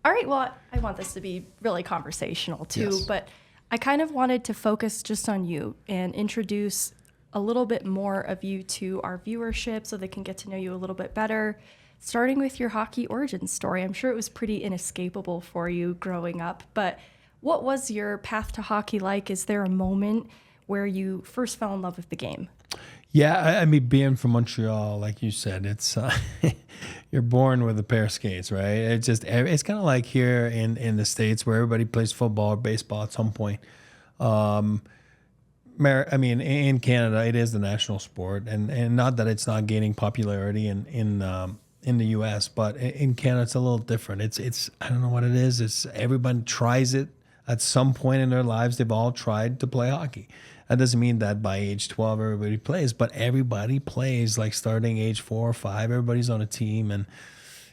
All right, well, I want this to be really conversational too, Yes. but I kind of wanted to focus just on you and introduce a little bit more of you to our viewership so they can get to know you a little bit better. Starting with your hockey origin story, I'm sure it was pretty inescapable for you growing up, but what was your path to hockey like? Is there a moment where you first fell in love with the game? Yeah, I mean, being from Montreal, like you said, it's you're born with a pair of skates, right? It's kind of like here in the States where everybody plays football or baseball at some point. Um, I mean, in Canada, it is the national sport, and not that it's not gaining popularity in the U.S., but in Canada, it's a little different. It's I don't know what it is. It's everyone tries it at some point in their lives. They've all tried to play hockey. That doesn't mean that by age 12 everybody plays, but everybody plays. Like starting age 4 or 5, everybody's on a team, and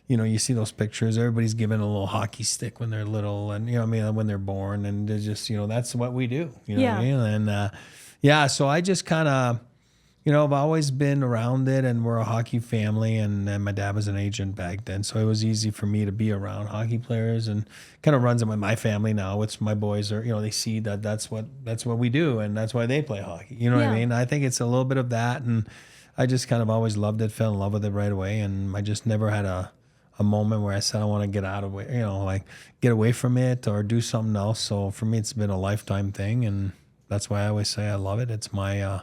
you see those pictures. Everybody's given a little hockey stick when they're little, and I mean, when they're born, and they're just, that's what we do. You know what I mean? And yeah, so I just kind of, I've always been around it, and we're a hockey family, and my dad was an agent back then, so it was easy for me to be around hockey players, and kind of runs in my family now. It's my boys are, they see that's what we do, and that's why they play hockey. You know what I mean? I think it's a little bit of that, and I just kind of always loved it, fell in love with it right away, and I just never had a moment where I said I want to get out of it, like get away from it or do something else. So for me, it's been a lifetime thing, and that's why I always say I love it. It's my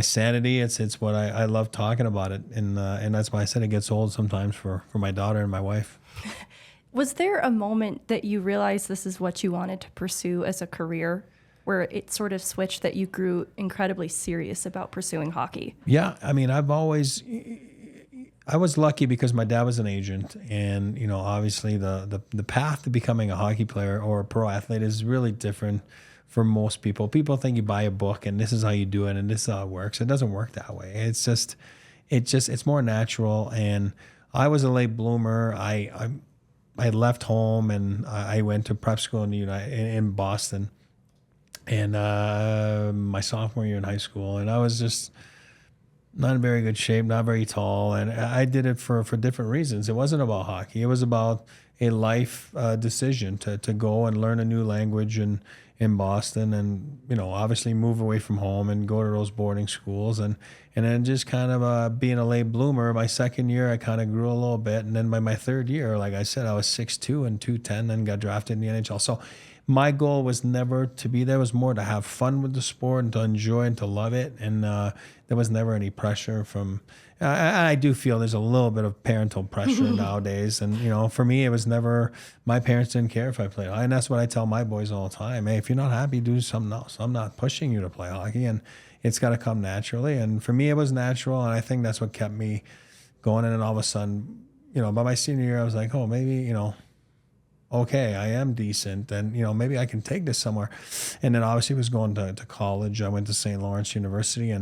sanity. It's what I love talking about it, and that's why I said it gets old sometimes for my daughter and my wife. Was there a moment that you realized this is what you wanted to pursue as a career, where it sort of switched, that you grew incredibly serious about pursuing hockey? Yeah, I mean, I was lucky because my dad was an agent, and obviously the path to becoming a hockey player or a pro athlete is really different for most people. People think you buy a book and this is how you do it and this is how it works. It doesn't work that way. It's more natural. And I was a late bloomer. I left home and I went to prep school in Boston, and my sophomore year in high school, and I was just not in very good shape, not very tall, and I did it for different reasons. It wasn't about hockey. It was about a life decision to go and learn a new language in Boston, and obviously move away from home and go to those boarding schools, and then just kind of being a late bloomer. My second year, I kind of grew a little bit, and then by my third year, like I said, I was 6'2" and 210, and got drafted in the NHL. So my goal was never to be there. It was more to have fun with the sport and to enjoy and to love it. And there was never any pressure from. I do feel there's a little bit of parental pressure nowadays. And, for me, it was never, my parents didn't care if I played. And that's what I tell my boys all the time. Hey, if you're not happy, do something else. I'm not pushing you to play hockey, and it's got to come naturally. And for me, it was natural. And I think that's what kept me going. And then all of a sudden, by my senior year, I was like, oh, maybe, okay, I am decent, and maybe I can take this somewhere. And then obviously was going to college. I went to St. Lawrence University,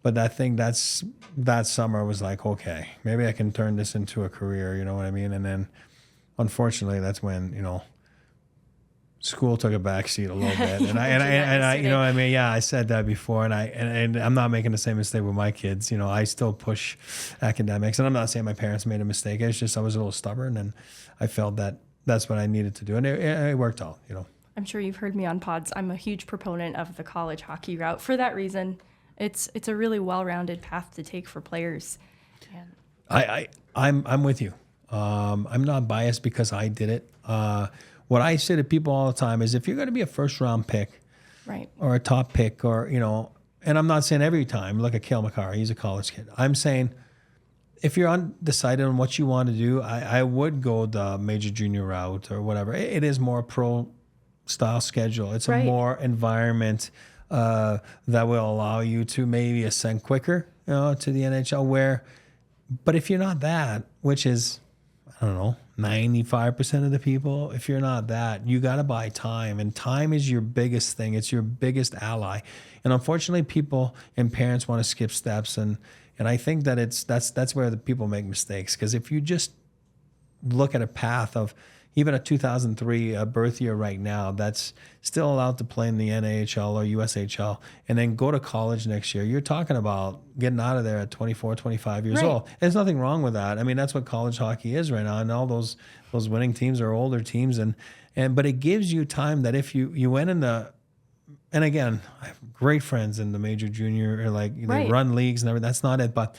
but I think that summer was like, okay, maybe I can turn this into a career. You know what I mean? And then, unfortunately, that's when school took a backseat a little bit. And I yeah, I said that before, and I'm not making the same mistake with my kids. I still push academics, and I'm not saying my parents made a mistake. It's just I was a little stubborn, and I felt that that's what I needed to do, and it worked out. I'm sure you've heard me on pods. I'm a huge proponent of the college hockey route for that reason. It's a really well-rounded path to take for players. And I'm with you. I'm not biased because I did it. What I say to people all the time is, if you're going to be a first-round pick, right, or a top pick, or and I'm not saying every time. Look at Cale Makar; he's a college kid. I'm saying, if you're undecided on what you want to do, I would go the major junior route or whatever. It is more pro-style schedule. It's a more environment that will allow you to maybe ascend quicker, to the NHL. But if you're not that, which is, I don't know, 95% of the people, if you're not that, you got to buy time. And time is your biggest thing. It's your biggest ally. And unfortunately, people and parents want to skip steps, and I think that that's where the people make mistakes. Because if you just look at a path of even a 2003 birth year right now that's still allowed to play in the NAHL or USHL and then go to college next year, you're talking about getting out of there at 24, 25 years old. There's nothing wrong with that. I mean, that's what college hockey is right now. And all those winning teams are older teams. But it gives you time that if you went in and again, I have great friends in the major junior, or like they run leagues and everything. That's not it. But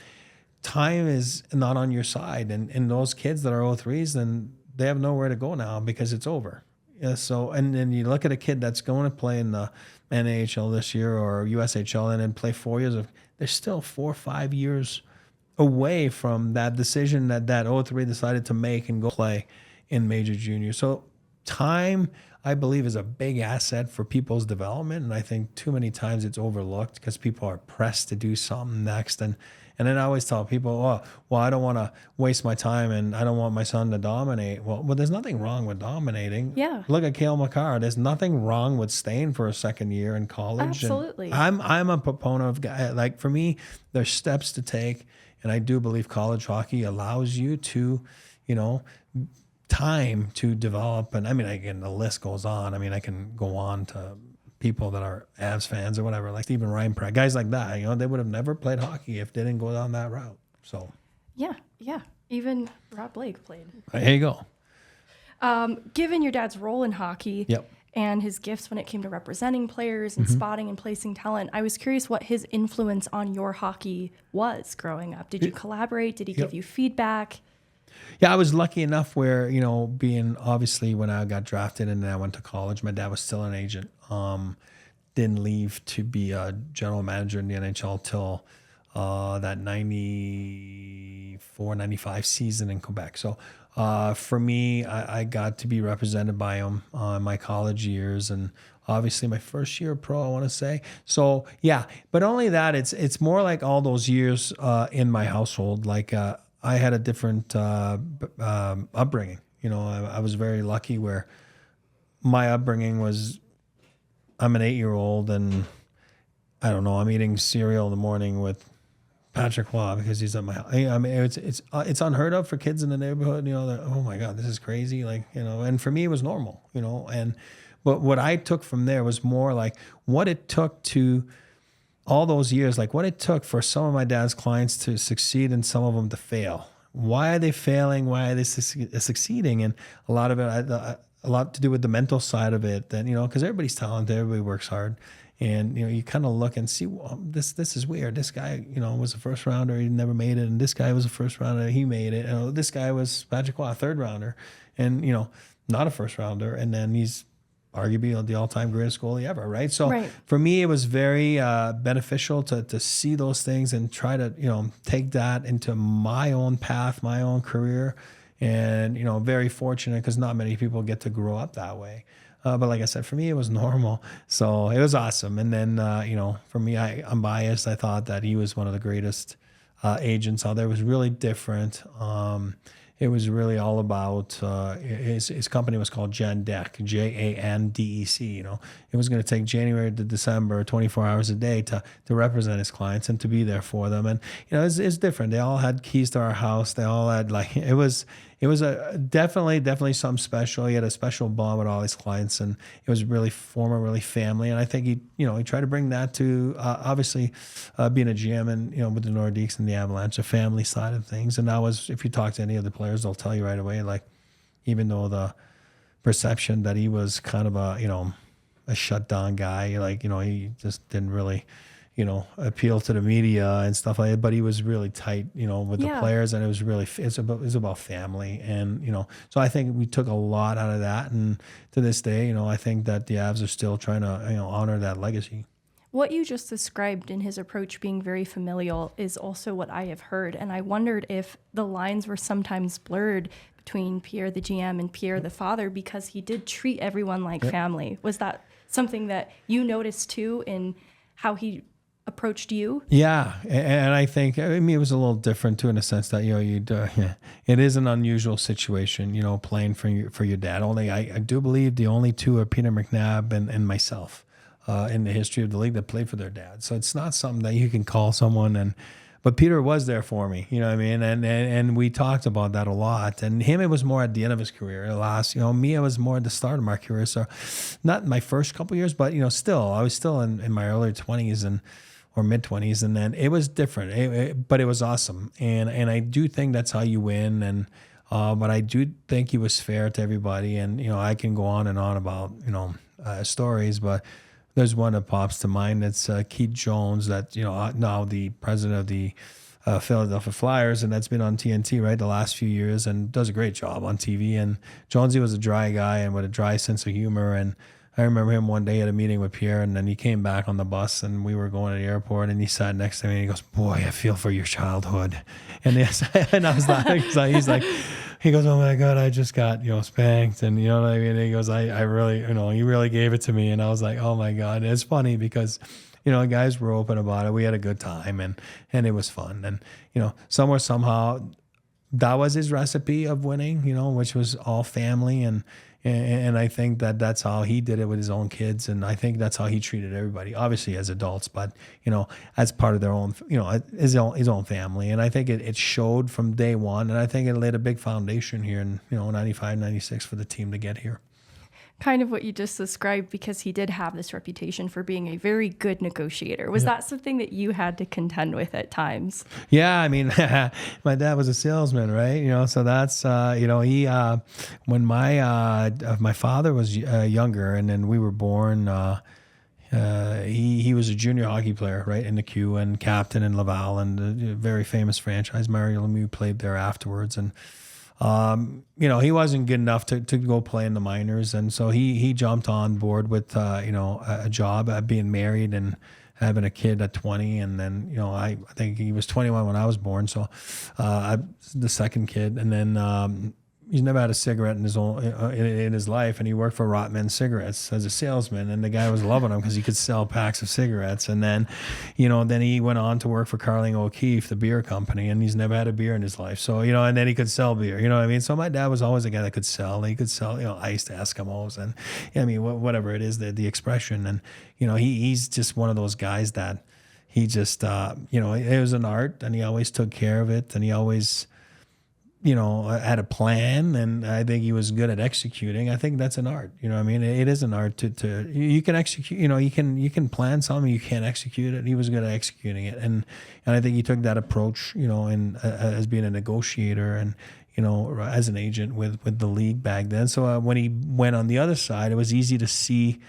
time is not on your side. And those kids that are 03s, then they have nowhere to go now because it's over. Yeah, so, and then you look at a kid that's going to play in the NAHL this year or USHL and then play 4 years they're still 4 or 5 years away from that decision that 03 decided to make and go play in major junior. So time, I believe, is a big asset for people's development. And I think too many times it's overlooked because people are pressed to do something next. And then I always tell people, well, I don't want to waste my time and I don't want my son to dominate. Well, there's nothing wrong with dominating. Yeah. Look at Cale Makar. There's nothing wrong with staying for a second year in college. Absolutely. And I'm a proponent of guy. Like for me, there's steps to take. And I do believe college hockey allows you to, time to develop. And I mean, again, the list goes on. I mean, I can go on to people that are Avs fans or whatever, like Steven Reinpratt, guys like that, they would have never played hockey if they didn't go down that route. So, yeah. Even Rob Blake played. There you go. Given your dad's role in hockey and his gifts when it came to representing players and spotting and placing talent, I was curious what his influence on your hockey was growing up. Did you collaborate? Did he give you feedback? Yeah, I was lucky enough where, being obviously when I got drafted and then I went to college, my dad was still an agent. Didn't leave to be a general manager in the NHL till that 94, 95 season in Quebec. So for me, I got to be represented by him in my college years and obviously my first year pro, I want to say. So yeah, but only that, it's more like all those years in my household, like I had a different upbringing. I was very lucky where my upbringing was, I'm an 8-year-old and I don't know, I'm eating cereal in the morning with Patrick Waugh because he's at my house. I mean, it's unheard of for kids in the neighborhood, that, oh my God, this is crazy. Like, and for me it was normal, but what I took from there was more like what it took to all those years, like what it took for some of my dad's clients to succeed and some of them to fail. Why are they failing? Why are they succeeding? And a lot of it, a lot to do with the mental side of it. That because everybody's talented, everybody works hard, and you kind of look and see, well, this is weird. This guy, was a first rounder, he never made it, and this guy was a first rounder, he made it. This guy was Patrick Waugh, third rounder, and not a first rounder, and then he's arguably the all-time greatest goalie ever, right? So for me, it was very beneficial to see those things and try to, take that into my own path, my own career. And, very fortunate because not many people get to grow up that way. But like I said, for me, it was normal. So it was awesome. And then, for me, I'm biased. I thought that he was one of the greatest agents out there. It was really different. It was really all about his company was called Jandec, Jandec. It was going to take January to December, 24 hours a day to represent his clients and to be there for them. And it's different. They all had keys to our house. They all had it was a definitely something special. He had a special bond with all his clients, and it was really family. And I think he tried to bring that to obviously being a GM and with the Nordiques and the Avalanche, the family side of things. And that was, if you talk to any of the players, they'll tell you right away, like, even though the perception that he was kind of a shut down guy, like, he just didn't really, appeal to the media and stuff like that, but he was really tight, with the players, and it was really, it was about family. And, so I think we took a lot out of that. And to this day, I think that the Avs are still trying to, honor that legacy. What you just described in his approach being very familial is also what I have heard. And I wondered if the lines were sometimes blurred between Pierre, the GM, and Pierre, the father, because he did treat everyone like family. Was that something that you noticed too in how he approached you? Yeah, and I think, it was a little different too, in the sense that it is an unusual situation, playing for your dad. I do believe the only two are Peter McNabb and myself in the history of the league that played for their dad. So it's not something that you can call someone. But Peter was there for me, you know what I mean? And we talked about that a lot. And him, it was more at the end of his career. Me, it was more at the start of my career. So not my first couple of years, but, still, I was still in my early 20s or mid 20s. And then it was different, but it was awesome. And I do think that's how you win. And, but I do think he was fair to everybody. And, I can go on and on about, stories, but there's one that pops to mind. That's Keith Jones, that now the president of the Philadelphia Flyers, and that's been on TNT the last few years, and does a great job on TV. And Jonesy was a dry guy and with a dry sense of humor. And I remember him one day at a meeting with Pierre, and then he came back on the bus, and we were going to the airport, and he sat next to me, and he goes, "Boy, I feel for your childhood." And and I was laughing because he's like. He goes, "Oh my God, I just got, spanked." And you know what I mean? And he goes, I really, you really gave it to me. And I was like, oh my God. And it's funny because, guys were open about it. We had a good time and it was fun. And, somewhere, somehow that was his recipe of winning, which was all family. And I think that's how he did it with his own kids. And I think that's how he treated everybody, obviously as adults, but, as part of their own, his own family. And I think it showed from day one. And I think it laid a big foundation here in, 95, 96 for the team to get here. Kind of what you just described, because he did have this reputation for being a very good negotiator. Was that something that you had to contend with at times? Yeah, I mean, my dad was a salesman, right? So that's he when my father was younger, and then we were born. He was a junior hockey player, right, in the Q, and captain in Laval, and a very famous franchise. Mario Lemieux played there afterwards, and. He wasn't good enough to go play in the minors. And so he jumped on board with, a job, being married and having a kid at 20. And then, I think he was 21 when I was born. So, the second kid. And then, he's never had a cigarette in his life, and he worked for Rotman Cigarettes as a salesman, and the guy was loving him because he could sell packs of cigarettes. And then, then he went on to work for Carling O'Keefe, the beer company, and he's never had a beer in his life. So, and then he could sell beer, you know what I mean? So my dad was always a guy that could sell. He could sell, ice to Eskimos, and whatever it is, the expression. And, he's just one of those guys that he just, it was an art, and he always took care of it, and he always, had a plan, and I think he was good at executing. I think that's an art. It is an art to you can execute. You can plan something, you can't execute it. He was good at executing it, and I think he took that approach. As being a negotiator and as an agent with the league back then. So when he went on the other side, it was easy to see.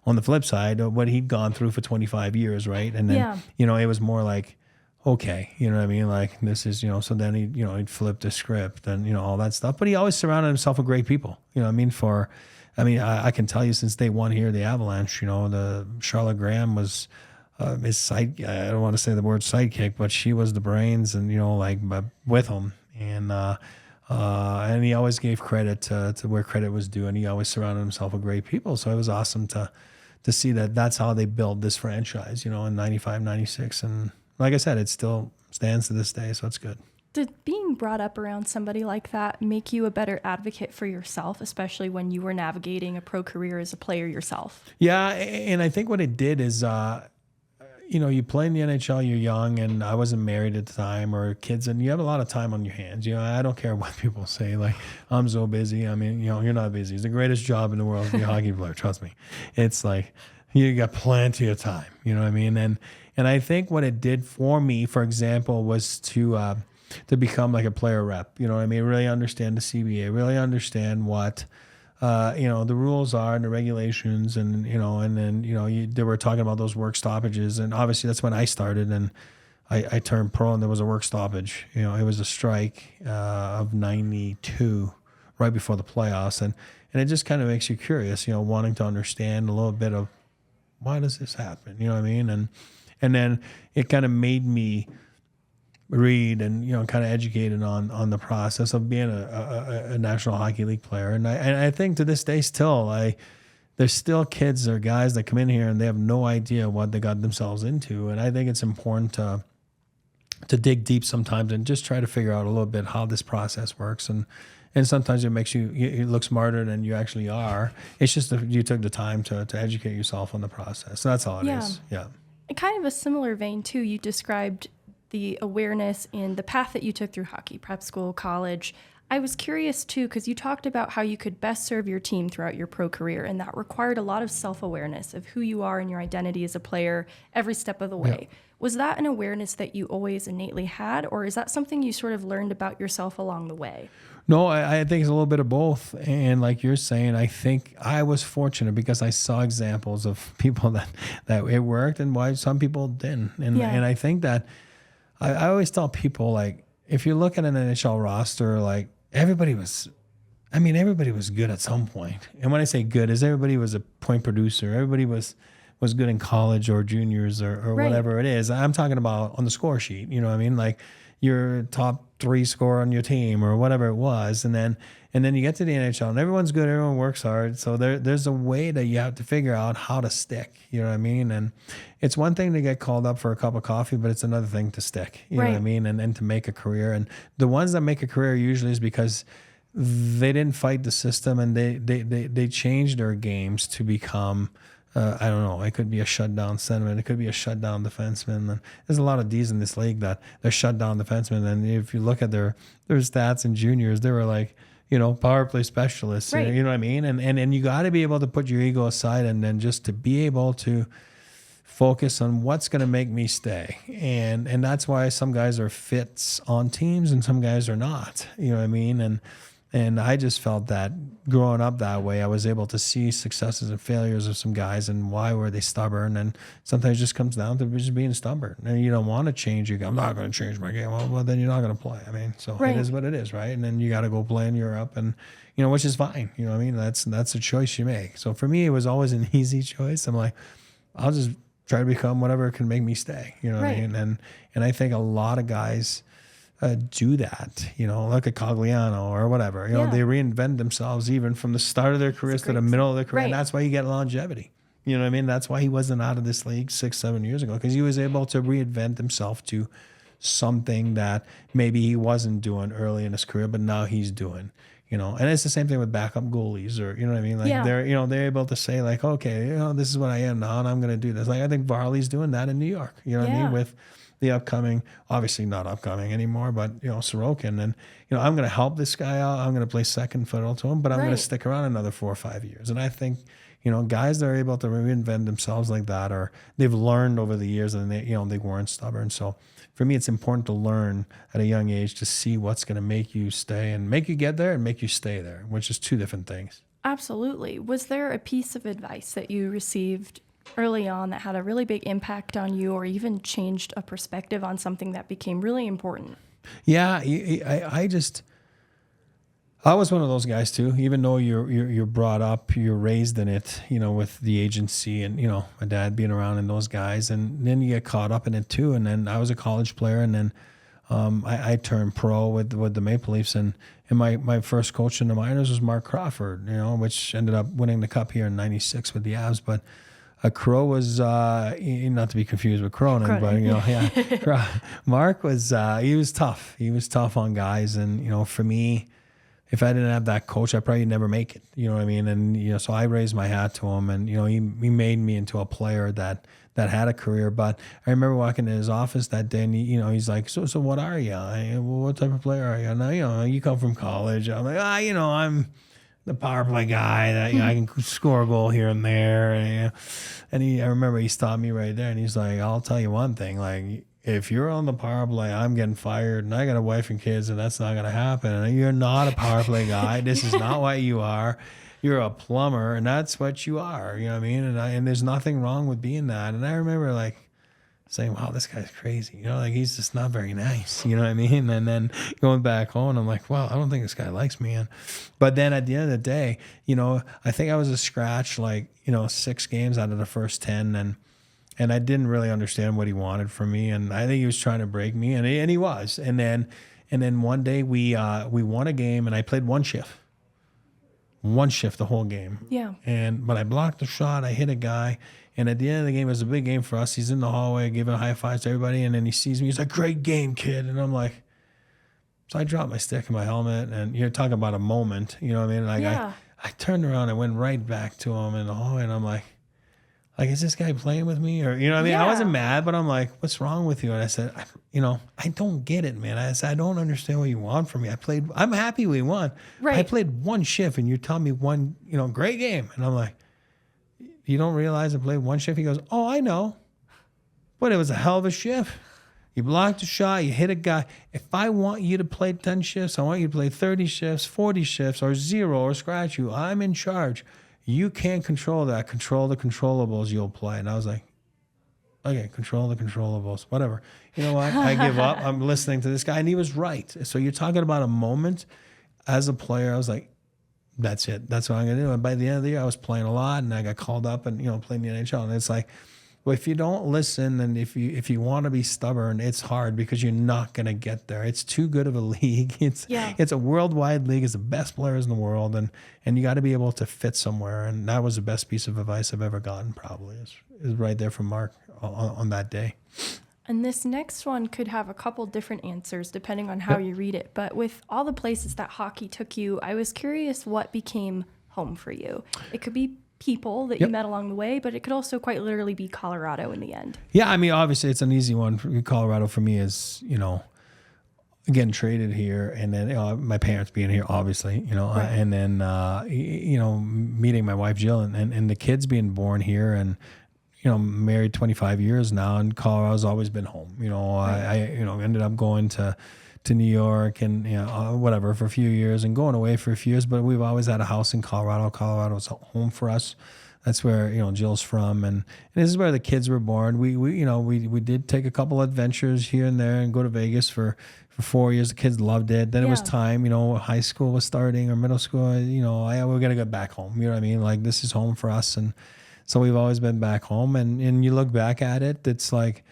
On the flip side, what he'd gone through for 25 years, right? And then it was more like. Okay, you know what I mean? Like this is, so then he'd flip the script and, all that stuff. But he always surrounded himself with great people. I can tell you since day one here, the Avalanche, the Charlotte Graham was his side. I don't want to say the word sidekick, but she was the brains and, with him. And he always gave credit to where credit was due. And he always surrounded himself with great people. So it was awesome to see that that's how they built this franchise, in 95, 96. And, like I said, it still stands to this day, so it's good. Did being brought up around somebody like that make you a better advocate for yourself, especially when you were navigating a pro career as a player yourself? Yeah, and I think what it did is, you play in the NHL, you're young, and I wasn't married at the time or kids, and you have a lot of time on your hands. I don't care what people say, like, I'm so busy. You're not busy. It's the greatest job in the world to be a hockey player, trust me. It's like, you got plenty of time, you know what I mean? And I think what it did for me, for example, was to become like a player rep. You know what I mean? Really understand the CBA. Really understand what the rules are and the regulations, and then they were talking about those work stoppages, and obviously that's when I started, and I turned pro, and there was a work stoppage. It was a strike of '92, right before the playoffs, and it just kind of makes you curious, wanting to understand a little bit of why does this happen? You know what I mean? And then it kind of made me read and, kind of educated on the process of being a National Hockey League player. And I think to this day still, there's still kids or guys that come in here and they have no idea what they got themselves into. And I think it's important to dig deep sometimes and just try to figure out a little bit how this process works. And sometimes it makes you look smarter than you actually are. It's just that you took the time to educate yourself on the process. So that's all it is. Yeah. In kind of a similar vein, too, you described the awareness in the path that you took through hockey, prep school, college. I was curious too, because you talked about how you could best serve your team throughout your pro career, and that required a lot of self-awareness of who you are and your identity as a player every step of the way. Yeah. Was that an awareness that you always innately had, or is that something you sort of learned about yourself along the way? No, I think it's a little bit of both. And like you're saying, I think I was fortunate because I saw examples of people that it worked and why some people didn't. And and I think that I always tell people, like, if you look at an NHL roster, like, everybody was good at some point. And when I say good, is everybody was a point producer. Everybody was good in college or juniors or right. whatever it is. I'm talking about on the score sheet, you know what I mean? Like, your top 3 scorer on your team or whatever it was. And then you get to the NHL and everyone's good, everyone works hard. So there's a way that you have to figure out how to stick, you know what I mean? And it's one thing to get called up for a cup of coffee, but it's another thing to stick, you right. know what I mean? And to make a career. And the ones that make a career usually is because they didn't fight the system and they changed their games to become, I don't know, it could be a shutdown centerman, it could be a shutdown defenseman. And there's a lot of D's in this league that they're shutdown defensemen. And if you look at their stats in juniors, they were like, you know, power play specialists, right. you know what I mean? And you got to be able to put your ego aside and then just to be able to focus on what's going to make me stay. And that's why some guys are fits on teams and some guys are not, you know what I mean? And I just felt that growing up that way, I was able to see successes and failures of some guys and why were they stubborn. And sometimes it just comes down to just being stubborn. And you don't want to change your game. I'm not going to change my game. Well, then you're not going to play. I mean, so right. it is what it is, right? And then you got to go play in Europe and, you know, which is fine. You know what I mean? That's a choice you make. So for me, it was always an easy choice. I'm like, I'll just try to become whatever can make me stay. You know what right. I mean? And I think a lot of guys do that, you know, like a Cogliano or whatever, you know, they reinvent themselves even from the start of their careers to the middle of their career. Right. And that's why you get longevity. You know what I mean? That's why he wasn't out of this league 6-7 years ago, because he was able to reinvent himself to something that maybe he wasn't doing early in his career, but now he's doing, you know. And it's the same thing with backup goalies, or, you know what I mean? Like they're able to say like, okay, you know, this is what I am now and I'm going to do this. Like, I think Varley's doing that in New York, you know what I mean? With the upcoming, obviously not upcoming anymore, but, you know, Sorokin. And, you know, I'm going to help this guy out. I'm going to play second fiddle to him, but I'm going to stick around another 4 or 5 years. And I think, you know, guys that are able to reinvent themselves like that, or they've learned over the years and they, you know, they weren't stubborn. So for me, it's important to learn at a young age to see what's going to make you stay and make you get there and make you stay there, which is 2 different things. Absolutely. Was there a piece of advice that you received early on that had a really big impact on you, or even changed a perspective on something that became really important? Yeah, I was one of those guys too. Even though you're brought up, you're raised in it, you know, with the agency and, you know, my dad being around and those guys, and then you get caught up in it too. And then I was a college player, and then I turned pro with the Maple Leafs, and my first coach in the minors was Mark Crawford, you know, which ended up winning the cup here in '96 with the Avs, but. Crow was, not to be confused with Cronin, but, you know, yeah. Mark was, he was tough. He was tough on guys. And, you know, for me, if I didn't have that coach, I'd probably never make it. You know what I mean? And, you know, so I raised my hat to him, and, you know, he made me into a player that had a career. But I remember walking in his office that day, and, you know, he's like, so what are you? What type of player are you? And you know, you come from college. I'm like, you know, I'm the power play guy that, you know, I can score a goal here and there. And I remember he stopped me right there, and he's like, I'll tell you one thing, like, if you're on the power play, I'm getting fired, and I got a wife and kids, and that's not going to happen. And you're not a power play guy. This is not what you are. You're a plumber, and that's what you are. You know what I mean? And there's nothing wrong with being that. And I remember, like, saying, wow, this guy's crazy. You know, like, he's just not very nice. You know what I mean? And then going back home, I'm like, well, I don't think this guy likes me. But then at the end of the day, you know, I think I was a scratch, like, you know, 6 games out of the first 10. And I didn't really understand what he wanted from me. And I think he was trying to break me. And he was. And then one day we won a game, and I played one shift the whole game. Yeah. But I blocked the shot. I hit a guy. And at the end of the game, it was a big game for us. He's in the hallway giving high fives to everybody. And then he sees me. He's like, great game, kid. And I'm like, so I dropped my stick and my helmet. And you're talking about a moment. You know what I mean? Like, I turned around and went right back to him in the hallway. And I'm like, like, is this guy playing with me? Or, you know what I mean? I wasn't Yeah. mad, but I'm like, what's wrong with you? And I said, I don't get it, man. I said, I don't understand what you want from me. I'm happy we won. Right. I played one shift and you're telling me one, great game. And I'm like, you don't realize I played one shift? He goes, oh, I know. But it was a hell of a shift. You blocked a shot, you hit a guy. If I want you to play 10 shifts, I want you to play 30 shifts, 40 shifts, or 0, or scratch you. I'm in charge. You can't control that. Control the controllables, you'll play. And I was like, okay, control the controllables, whatever. You know what? I give up. I'm listening to this guy. And he was right. So you're talking about a moment as a player. I was like, that's it. That's what I'm going to do. And by the end of the year, I was playing a lot, and I got called up and, playing the NHL. And it's like, well, if you don't listen and if you want to be stubborn, it's hard because you're not going to get there. It's too good of a league. It's a worldwide league. It's the best players in the world, and you got to be able to fit somewhere. And that was the best piece of advice I've ever gotten. Probably is right there from Mark on that day. And this next one could have a couple different answers depending on how you read it. But with all the places that hockey took you, I was curious what became home for you. It could be people that you met along the way, but it could also quite literally be Colorado in the end. Yeah, I mean, obviously it's an easy one. Colorado for me is, getting traded here, and then my parents being here, obviously, right. And then, meeting my wife, Jill, and the kids being born here, and, married 25 years now, and Colorado's always been home. Right. I ended up going to New York and whatever for a few years and going away for a few years, but we've always had a house in Colorado. Colorado's home for us. That's where Jill's from, and this is where the kids were born. We did take a couple adventures here and there and go to Vegas for 4 years. The kids loved it. Then it was time. High school was starting or middle school. We're gonna get back home. You know what I mean? Like, this is home for us, and so we've always been back home. And you look back at it, it's like,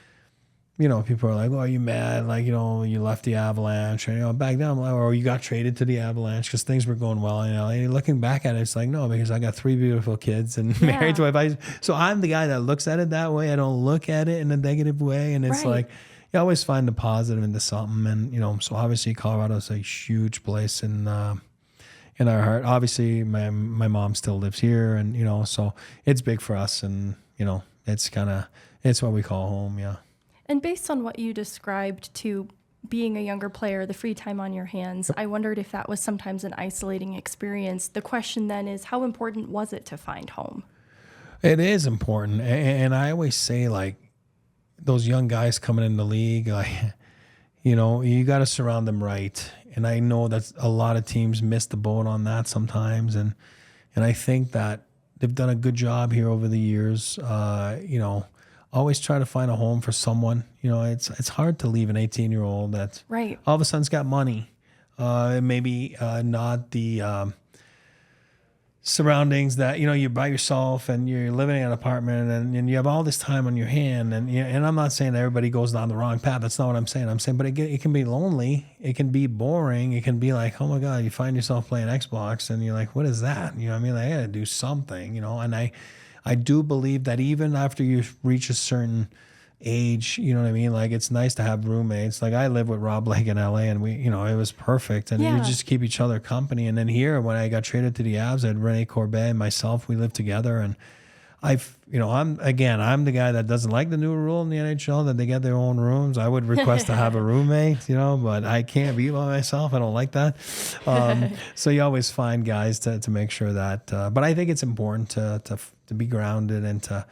people are like, "Oh, are you mad? Like, you left the Avalanche, or back then, or you got traded to the Avalanche because things were going well." And looking back at it, it's like, no, because I got 3 beautiful kids and married to my wife. So I'm the guy that looks at it that way. I don't look at it in a negative way. And it's like, you always find the positive into something. And so obviously Colorado is a huge place in our heart. Obviously, my mom still lives here, and so it's big for us. And it's what we call home. Yeah. And based on what you described to being a younger player, the free time on your hands, I wondered if that was sometimes an isolating experience. The question then is, how important was it to find home? It is important. And I always say, like, those young guys coming in the league, like, you got to surround them right. And I know that a lot of teams miss the boat on that sometimes. And I think that they've done a good job here over the years, always try to find a home for someone. It's hard to leave an 18-year-old that's all of a sudden's got money, maybe not the surroundings that you're by yourself and you're living in an apartment and you have all this time on your hand. And I'm not saying that everybody goes down the wrong path. That's not what I'm saying. I'm saying, but it can be lonely. It can be boring. It can be like, oh my God, you find yourself playing Xbox and you're like, what is that? Like, I got to do something. And I do believe that even after you reach a certain age, like, it's nice to have roommates. Like, I live with Rob Lake in LA, and we, it was perfect, and we just keep each other company. And then here, when I got traded to the Avs, I had Rene Corbet and myself, we lived together. And I'm the guy that doesn't like the new rule in the NHL that they get their own rooms. I would request to have a roommate, but I can't be by myself. I don't like that. So you always find guys to make sure that, but I think it's important to be grounded and to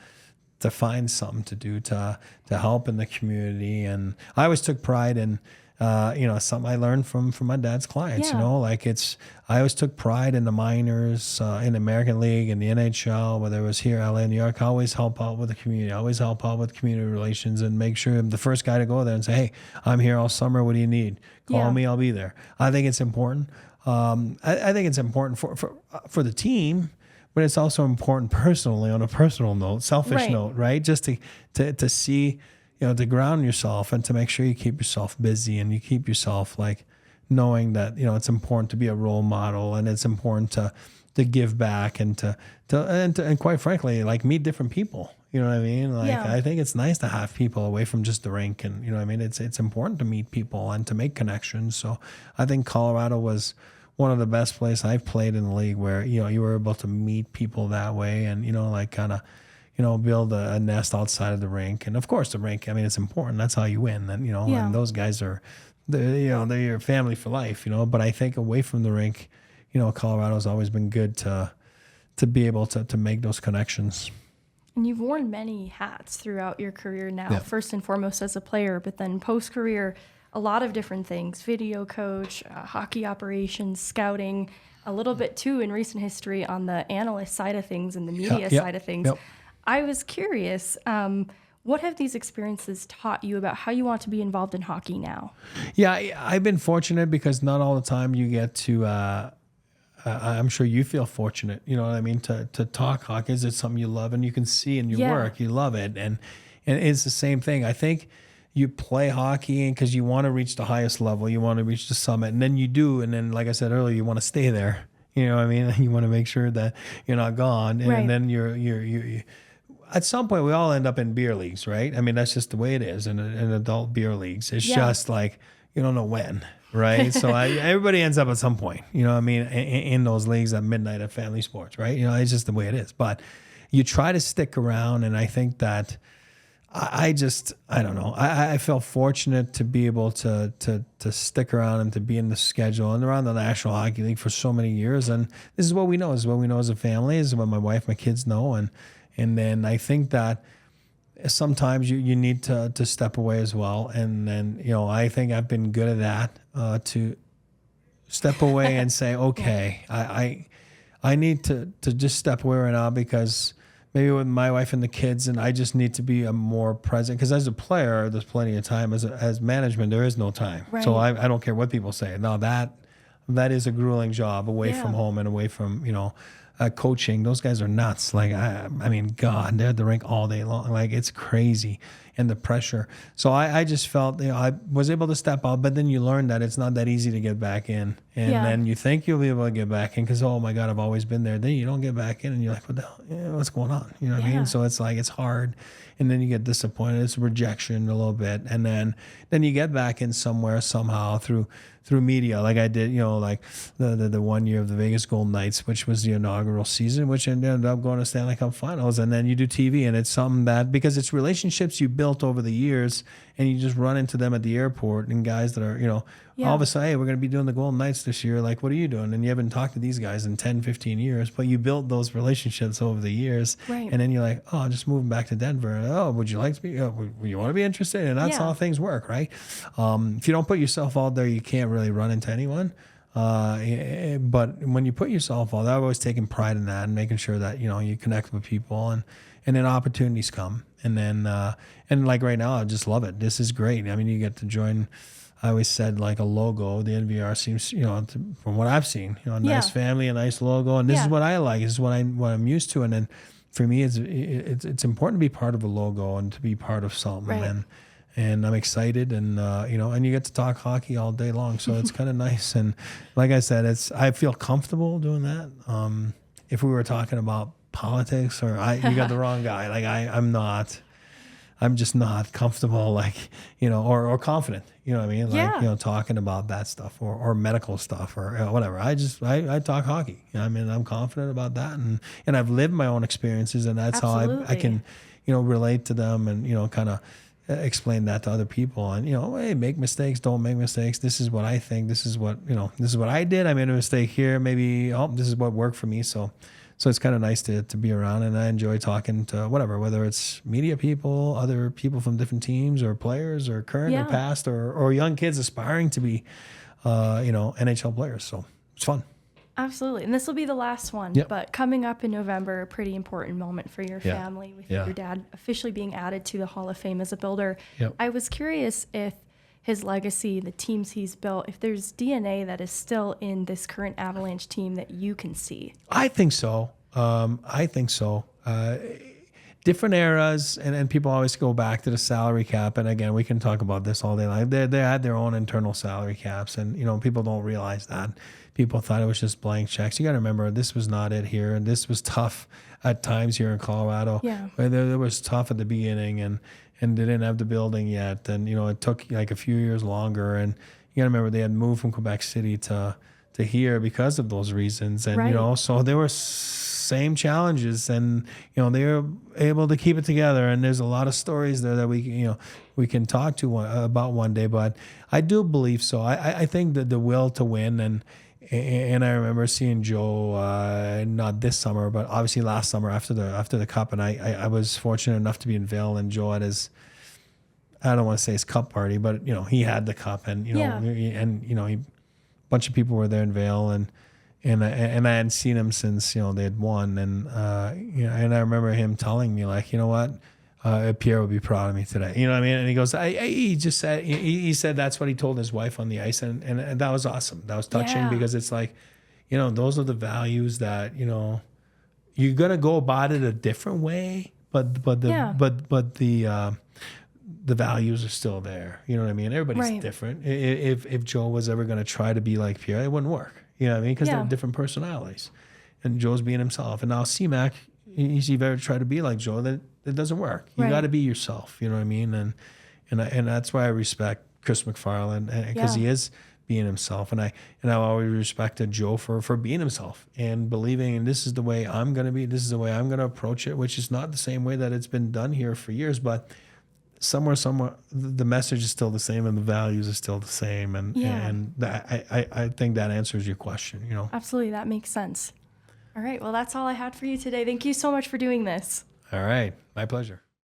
find something to do to help in the community. And I always took pride in something I learned from my dad's clients. I always took pride in the minors, in the American League, in the NHL, whether it was here, LA, New York. I always help out with the community. I always help out with community relations and make sure I'm the first guy to go there and say, hey, I'm here all summer. What do you need? Call me. I'll be there. I think it's important. I think it's important for the team, but it's also important personally, on a personal note, selfish note, right? Just to see, to ground yourself and to make sure you keep yourself busy and you keep yourself, like, knowing that, it's important to be a role model, and it's important to give back and and quite frankly, like, meet different people. You know what I mean? Like, I think it's nice to have people away from just the rink, and you know what I mean? It's important to meet people and to make connections. So I think Colorado was one of the best places I've played in the league where, you were able to meet people that way and, build a nest outside of the rink. And of course the rink, I mean, it's important. That's how you win. And, and those guys are, they're your family for life, but I think away from the rink, Colorado's always been good to be able to make those connections. And you've worn many hats throughout your career now, first and foremost as a player, but then post-career, a lot of different things, video coach, hockey operations, scouting, a little bit too in recent history on the analyst side of things and the media side of things. I was curious, what have these experiences taught you about how you want to be involved in hockey now? Yeah, I've been fortunate because not all the time you get to, I'm sure you feel fortunate, you know what I mean, to talk hockey. Is it something you love and you can see in your work, you love it. And it's the same thing. I think you play hockey because you want to reach the highest level, you want to reach the summit, and then you do. And then, like I said earlier, you want to stay there. You know what I mean? You want to make sure that you're not gone. And then you're at some point, we all end up in beer leagues, right? I mean, that's just the way it is in adult beer leagues. It's just like, you don't know when, right? So everybody ends up at some point, you know what I mean, in those leagues at midnight at Family Sports, right? It's just the way it is. But you try to stick around, and I think that I don't know. I feel fortunate to be able to stick around and to be in the schedule and around the National Hockey League for so many years. And this is what we know. This is what we know as a family. This is what my wife, my kids know. And then I think that sometimes you need to step away as well. And then, I think I've been good at that, to step away and say, okay, I need to just step away right now because maybe with my wife and the kids, and I just need to be a more present. Because as a player, there's plenty of time. As management, there is no time. Right. So I don't care what people say. No, that is a grueling job away from home and away from, coaching. Those guys are nuts. Like, I mean, God, they're at the rink all day long. Like, it's crazy. And the pressure. So I just felt, I was able to step out, but then you learn that it's not that easy to get back in. And then you think you'll be able to get back in because, oh my God, I've always been there. Then you don't get back in and you're like, what the hell? What's going on? You know what I mean? So it's like, it's hard. And then you get disappointed. It's rejection a little bit. And then you get back in somewhere somehow through media, like I did, like the 1 year of the Vegas Golden Knights, which was the inaugural season, which ended up going to Stanley Cup Finals. And then you do TV, and it's something that, because it's relationships you built over the years, and you just run into them at the airport, and guys that are, all of a sudden, hey, we're going to be doing the Golden Knights this year. Like, what are you doing? And you haven't talked to these guys in 10, 15 years, but you built those relationships over the years. Right. And then you're like, oh, I'm just moving back to Denver. And, oh, would you like to be, would you want to be interested? And that's how things work, right? If you don't put yourself out there, you can't really run into anyone. But when you put yourself out there, I've always taken pride in that and making sure that, you connect with people, and then opportunities come. And then, and like right now, I just love it. This is great. I mean, you get to join, I always said, like, a logo. The NVR seems, from what I've seen, a nice family, a nice logo, and this is what I like. This is what I'm used to. And then for me, it's important to be part of a logo and to be part of something. Right. And I'm excited, and and you get to talk hockey all day long, so it's kind of nice. And like I said, I feel comfortable doing that. If we were talking about politics, you got the wrong guy. Like, I'm just not comfortable, like, or confident, you know what I mean? Like, talking about that stuff or medical stuff or whatever. I talk hockey. I mean, I'm confident about that. And I've lived my own experiences, and that's how I can, relate to them and, kind of explain that to other people. And, hey, make mistakes, don't make mistakes. This is what I think. This is what, this is what I did. I made a mistake here. Maybe, this is what worked for me. So it's kind of nice to be around, and I enjoy talking to whether it's media people, other people from different teams, or players, or current or past, or young kids aspiring to be, NHL players. So it's fun. Absolutely. And this will be the last one, but coming up in November, a pretty important moment for your family with your dad officially being added to the Hall of Fame as a builder. I was curious if his legacy, the teams he's built, if there's DNA that is still in this current Avalanche team that you can see. I think so. Different eras, and people always go back to the salary cap. And again, we can talk about this all day long. They had their own internal salary caps, and people don't realize that. People thought it was just blank checks. You got to remember, this was not it here, and this was tough at times here in Colorado. There was tough at the beginning, and they didn't have the building yet, and it took like a few years longer. And you got to remember, they had moved from Quebec City to here because of those reasons, and so there were same challenges, and they were able to keep it together. And there's a lot of stories there that we can talk to about one day. But I do believe so. I think that the will to win, and I remember seeing Joe not this summer, but obviously last summer after the Cup, and I was fortunate enough to be in Vail, and Joe had his, I don't want to say his Cup party, but he had the Cup, and a bunch of people were there in Vail, and I hadn't seen him since they had won, and and I remember him telling me, like, you know what, Pierre would be proud of me today. You know what I mean? And he goes, he just said, he said that's what he told his wife on the ice, and that was awesome. That was touching, because it's like, those are the values that you're gonna go about it a different way, but the values are still there. You know what I mean? Everybody's different. If Joe was ever going to try to be like Pierre, it wouldn't work. You know what I mean? Because they're different personalities. And Joe's being himself. And now C-Mac, he's ever tried to be like Joe, that it doesn't work. You got to be yourself. You know what I mean? And that's why I respect Chris McFarland, because he is being himself. And I always respected Joe for being himself and believing, and this is the way I'm going to be. This is the way I'm going to approach it, which is not the same way that it's been done here for years, but somewhere, the message is still the same, and the values are still the same, and I think that answers your question. Absolutely, that makes sense. All right, well, that's all I had for you today. Thank you so much for doing this. All right, my pleasure.